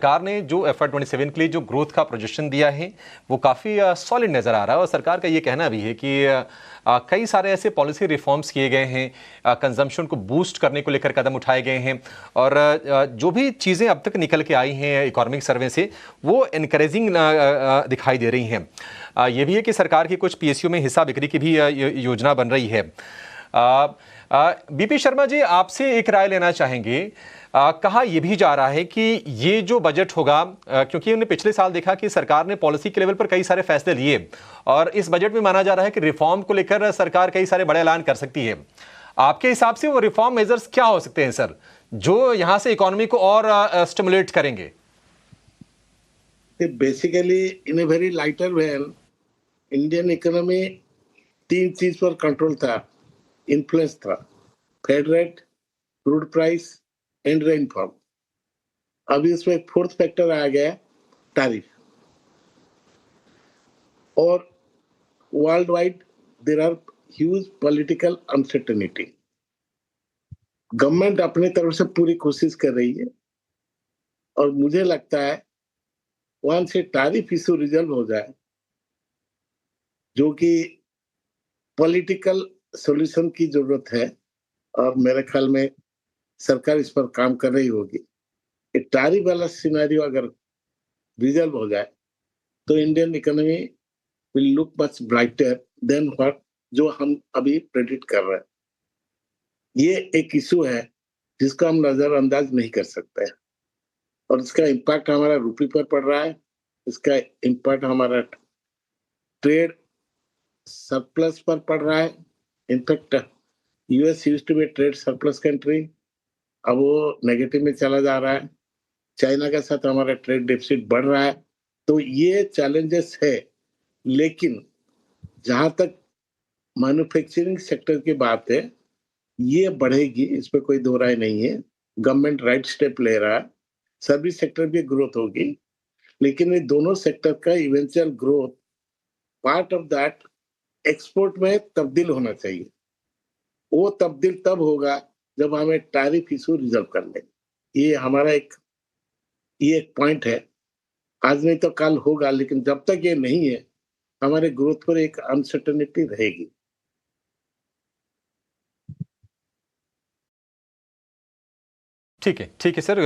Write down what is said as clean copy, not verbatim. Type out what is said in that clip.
सरकार ने जो FY27 के लिए जो ग्रोथ का प्रोजेक्शन दिया है वो काफ़ी सॉलिड नज़र आ रहा है और सरकार का ये कहना भी है कि कई सारे ऐसे पॉलिसी रिफॉर्म्स किए गए हैं, कंजम्पशन को बूस्ट करने को लेकर कदम उठाए गए हैं और जो भी चीज़ें अब तक निकल के आई हैं इकोनॉमिक सर्वे से वो इनकरेजिंग दिखाई दे रही हैं। ये भी है कि सरकार की कुछ PSU में हिस्सा बिक्री की भी योजना बन रही है। BP शर्मा जी, आपसे एक राय लेना चाहेंगे। कहा यह भी जा रहा है कि ये जो बजट होगा, क्योंकि हमने पिछले साल देखा कि सरकार ने पॉलिसी के लेवल पर कई सारे फैसले लिए और इस बजट में माना जा रहा है कि रिफॉर्म को लेकर सरकार कई सारे बड़े ऐलान कर सकती है। आपके हिसाब से वो रिफॉर्म मेजर्स क्या हो सकते हैं सर, जो यहां से इकोनॉमी को और स्टिमुलेट करेंगे? Basically in a very lighter vein Indian economy 3 चीज पर कंट्रोल था, इन्फ्लुएंस था, Fed rate, crude price and rainfall. अभी इसमें एक 4th फैक्टर आ गया, टैरिफ। और world wide there are huge political uncertainty. Government अपने तरफ से पूरी कोशिश कर रही है और मुझे लगता है वहां से टैरिफ इशू रिजल्व हो जाए, जो कि पॉलिटिकल सॉल्यूशन की जरूरत है और मेरे ख्याल में सरकार इस पर काम कर रही होगी। टैरिफ वाला सिनेरियो अगर रिजल्व हो जाए तो Indian economy will look much brighter then what जो हम अभी प्रेडिक्ट कर रहे हैं। ये एक इशू है जिसका हम नजरअंदाज नहीं कर सकते और इसका इम्पैक्ट हमारा रुपये पर पड़ रहा है, इसका इम्पैक्ट हमारा ट्रेड सरप्लस पर पड़ रहा है। In fact US used to be trade surplus country, अब वो नेगेटिव में चला जा रहा है। चाइना के साथ हमारा ट्रेड डेफिसिट बढ़ रहा है। तो ये चैलेंजेस है, लेकिन जहां तक मैन्युफैक्चरिंग सेक्टर की बात है, ये बढ़ेगी, इस पर कोई दो राय नहीं है। गवर्नमेंट राइट स्टेप ले रहा है, सर्विस सेक्टर भी ग्रोथ होगी, लेकिन ये दोनों सेक्टर का eventual growth part of that export में तब्दील होना चाहिए। वो तब्दील तब होगा जब हमें टैरिफ इशू रिजॉल्व कर ले। ये एक पॉइंट है, आज नहीं तो कल होगा, लेकिन जब तक ये नहीं है हमारे ग्रोथ पर एक अनसर्टेनिटी रहेगी। ठीक है सर।